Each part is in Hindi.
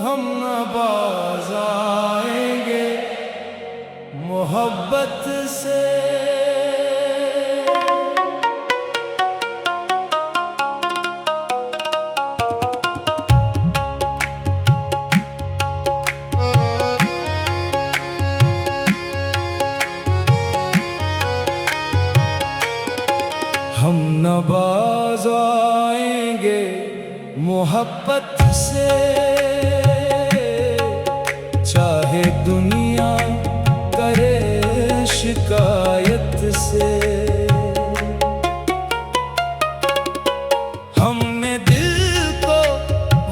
हम न बाज आएंगे मोहब्बत से। हम न बाज आएंगे मोहब्बत से, चाहे दुनिया करे शिकायत से। हमने दिल को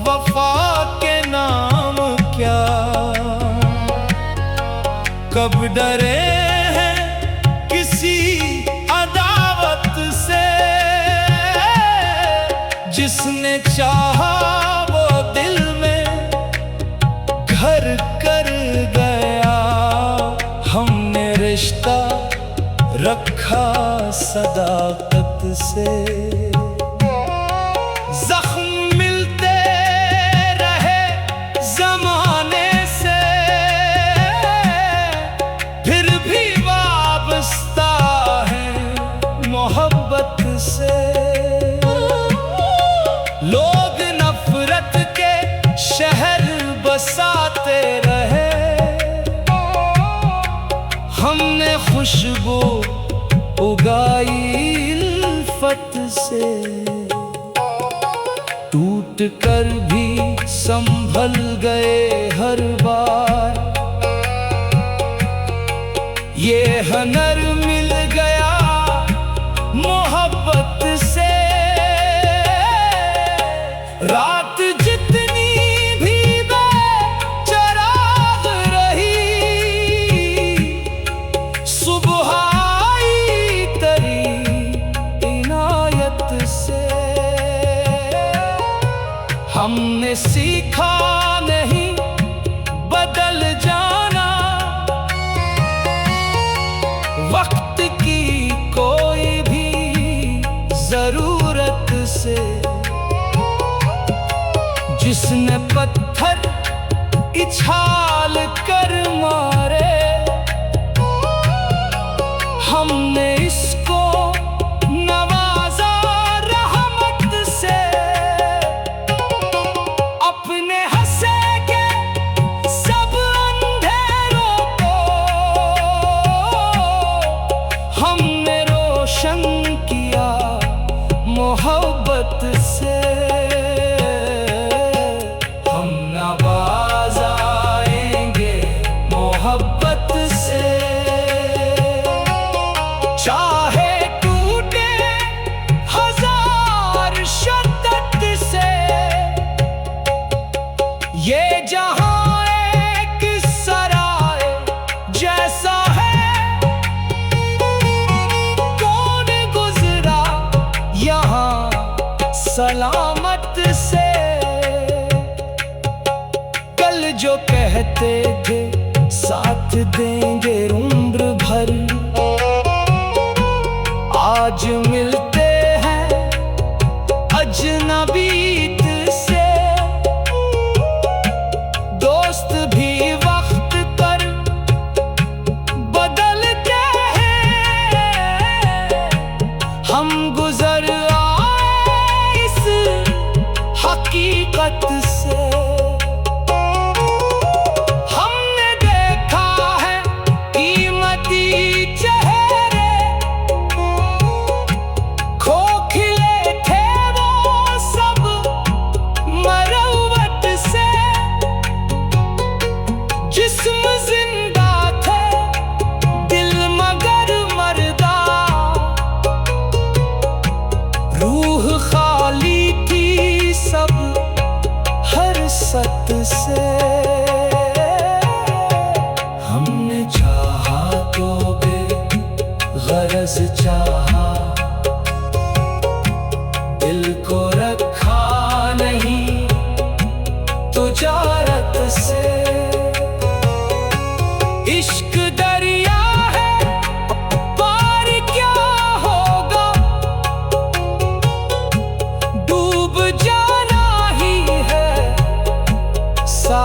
वफा के नाम क्या कब डरे हैं किसी अदावत से। जिसने चाहा वो दिल में घर कर गया, हमने रिश्ता रखा सदाकत से। जख्म मिलते रहे जमाने से, फिर भी वाबस्ता है मोहब्बत से। लोग नफरत के शहर बसाते रहे, हमने खुशबू उगाई उल्फत से। टूट कर भी संभल गए हर बार, ये हुनर मिल गया मोहब्बत से। रात जितनी भी बेचराग रही, सुबह आई तेरी इनायत से। हमने सीखा नहीं बदल जाना, वक्त की कोई भी जरूरत से। जिसने पत्थर इछाल कर मारे, हमने इसको नवाजा रहमत से। अपने हंसे के सब अंधेरों को हमने रोशन किया मोहब्बत से। मोहब्बत से चाहे टूटे हजार शद्दत से, ये जहां एक सराय जैसा है। कौन गुजरा यहाँ सलामत से। कल जो कहते थे साथ देंगे उम्र भर, आज मिलते हैं अजनबीत से। दोस्त भी वक्त पर बदलते हैं, हम गुजर आए इस हकीकत से। रूह खाली थी सब हर सत से। हमने चाहा तो बेगरज चाहा, दिल को रखा नहीं तुजारत से। इश्क दरिया है पार क्या होगा, डूब जाना ही है। सा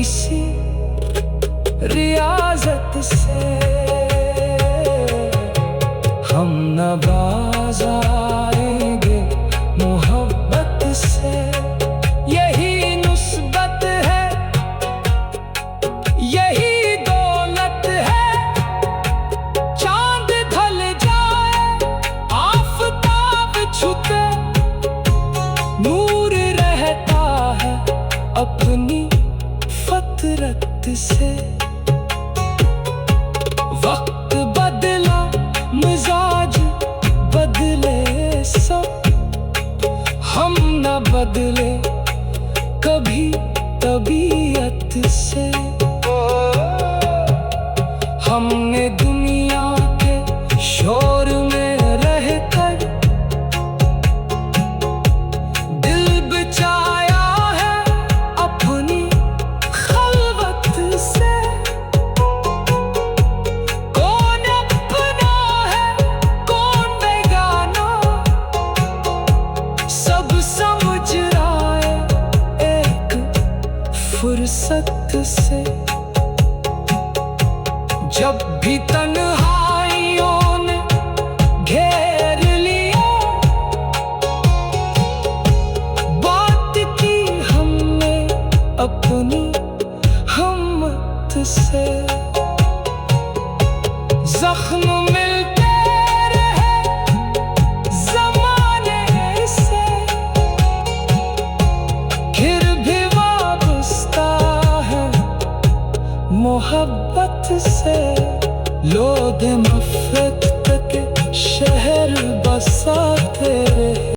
सी रियाजत से हम न बाज आएंगे मोहब्बत से। यही नुस्बत है, यही दौलत है। चांद ढल जाए, आफताब छुटे, नूर रहता है अपनी फतरत से। वक्त बदला, मिजाज बदले सब, हम न बदले कभी तबीयत से। हमने दुनिया के शोर में रहकर दिल बचाया है अपनी खलवत से। कौन अपना है कौन बेगाना, सब समझ रहा है एक फुर्सत से। जब भी तन्हाइयों ने घेर लिया, बात की हमने अपनी हिम्मत से। जख्म मिलते रहे जमाने से, फिर भी वाबस्ता है मोहब्बत से। लोग मफ़रत के शहर बसाते रहे।